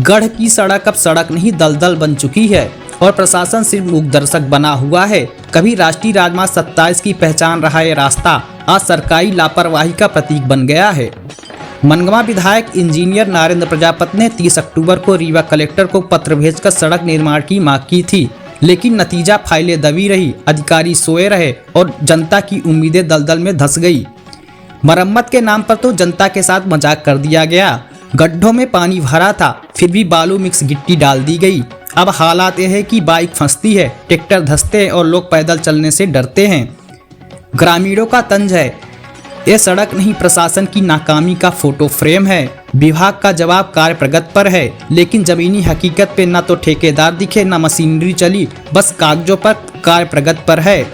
गढ़ की सड़क अब सड़क नहीं दलदल बन चुकी है और प्रशासन सिर्फ मूक दर्शक बना हुआ है। कभी राष्ट्रीय राजमार्ग 27 की पहचान रहा ये रास्ता आज सरकारी लापरवाही का प्रतीक बन गया है। मनगवा विधायक इंजीनियर नरेंद्र प्रजापति ने 30 अक्टूबर को रीवा कलेक्टर को पत्र भेजकर सड़क निर्माण की मांग की थी, लेकिन नतीजा फाइलें दबी रही, अधिकारी सोए रहे और जनता की उम्मीदें दलदल में धंस गई। मरम्मत के नाम पर तो जनता के साथ मजाक कर दिया गया। गड्ढों में पानी भरा था, फिर भी बालू मिक्स गिट्टी डाल दी गई। अब हालात यह है कि बाइक फंसती है, ट्रैक्टर धंसते हैं और लोग पैदल चलने से डरते हैं। ग्रामीणों का तंज है, ये सड़क नहीं प्रशासन की नाकामी का फोटो फ्रेम है। विभाग का जवाब कार्य प्रगति पर है, लेकिन जमीनी हकीकत पे न तो ठेकेदार दिखे न मशीनरी चली, बस कागजों पर कार्य प्रगति पर है।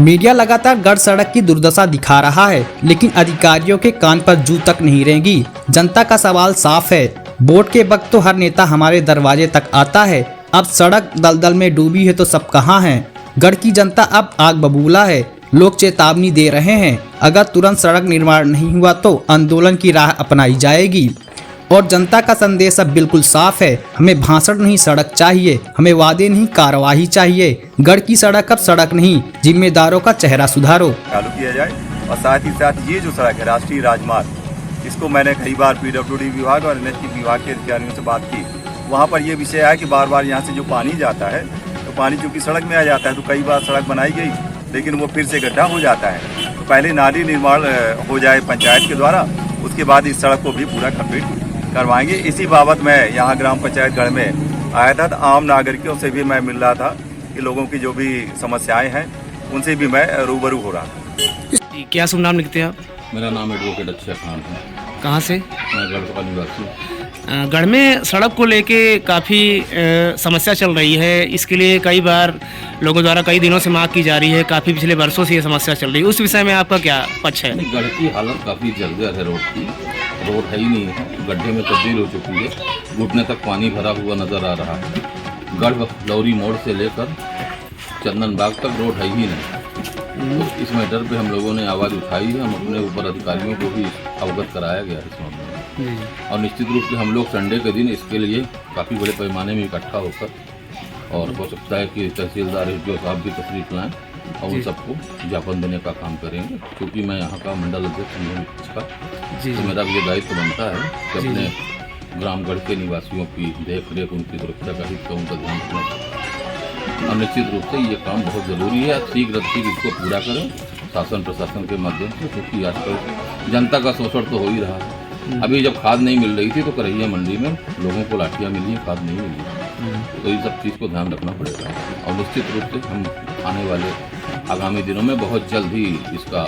मीडिया लगातार गढ़ सड़क की दुर्दशा दिखा रहा है, लेकिन अधिकारियों के कान पर जू तक नहीं रेंगी। जनता का सवाल साफ है, वोट के वक्त तो हर नेता हमारे दरवाजे तक आता है, अब सड़क दलदल में डूबी है तो सब कहाँ हैं? गढ़ की जनता अब आग बबूला है, लोग चेतावनी दे रहे हैं, अगर तुरंत सड़क निर्माण नहीं हुआ तो आंदोलन की राह अपनाई जाएगी। और जनता का संदेश अब बिल्कुल साफ है, हमें भाषण नहीं सड़क चाहिए, हमें वादे नहीं कार्रवाई चाहिए। गढ़ की सड़क अब सड़क नहीं, जिम्मेदारों का चेहरा सुधारो। चालू किया जाए और साथ ही साथ ये जो सड़क है राष्ट्रीय राजमार्ग, इसको मैंने कई बार पीडब्ल्यूडी विभाग और एनएचपी विभाग के अधिकारियों से बात की। वहाँ पर ये विषय है कि बार बार यहाँ से जो पानी जाता है तो पानी चूँकि सड़क में आ जाता है, तो कई बार सड़क बनाई गई लेकिन वो फिर से गड्ढा हो जाता है। तो पहले नाली निर्माण हो जाए पंचायत के द्वारा, उसके बाद इस सड़क को भी पूरा कंप्लीट करवाएंगे। इसी बाबत मैं यहाँ ग्राम पंचायत गढ़ में आया था, तो आम नागरिकों से भी मैं मिल रहा था कि लोगों की जो भी समस्याएं हैं उनसे भी मैं रूबरू हो रहा था। क्या शुभ नाम लिखते हैं आप? मेरा नाम एडवोकेट अच्छा खान है। कहाँ से? मैं गढ़ का निवासी। गढ़ में सड़क को लेके काफ़ी समस्या चल रही है, इसके लिए कई बार लोगों द्वारा कई दिनों से मांग की जा रही है, काफ़ी पिछले वर्षों से ये समस्या चल रही है, उस विषय में आपका क्या पक्ष है? गढ़ की हालत काफ़ी जर्जर है, रोड की रोड है ही नहीं है, गड्ढे में तब्दील हो चुकी है, घुटने तक पानी भरा हुआ नज़र आ रहा है। गढ़ लौरी मोड़ से लेकर चंदन बाग तक रोड है ही नहीं। तो इस मैटर पे हम लोगों ने आवाज़ उठाई है, हम अपने ऊपर अधिकारियों को भी अवगत कराया गया है इस मामले में। और निश्चित रूप से हम लोग संडे के दिन इसके लिए काफ़ी बड़े पैमाने में इकट्ठा होकर, और हो सकता है कि तहसीलदार जो साहब भी तशरीफ लाएँ और उन सबको ज्ञापन देने का काम करेंगे, क्योंकि मैं यहाँ का मंडल अध्यक्ष हूँ इसका, तो मेरा भी ये दायित्व बनता है कि अपने ग्रामगढ़ के निवासियों की देख रेख, उनकी सुरक्षा का हित का उनका ध्यान रखना। और निश्चित रूप से ये काम बहुत ज़रूरी है, शीघ्र इसको पूरा करें शासन प्रशासन के माध्यम से, क्योंकि आजकल जनता का शोषण तो हो ही रहा है। अभी जब खाद नहीं मिल रही थी तो करहिया मंडी में लोगों को लाठियाँ मिली, खाद नहीं मिली, तो इन सब चीज़ को ध्यान रखना पड़ेगा। और निश्चित रूप से हम आने वाले आगामी दिनों में बहुत जल्द ही इसका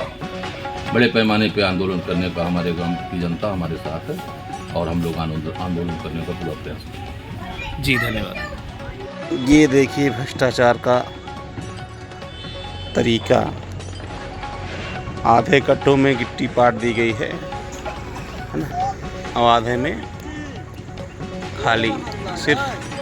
बड़े पैमाने पर आंदोलन करने का हमारे गाँव की जनता हमारे साथ है, और हम लोग आंदोलन करने का पूरा प्रयास करेंगे। जी धन्यवाद। ये देखिए भ्रष्टाचार का तरीका, आधे गड्ढों में गिट्टी पाट दी गई है ना, और आधे में खाली सिर्फ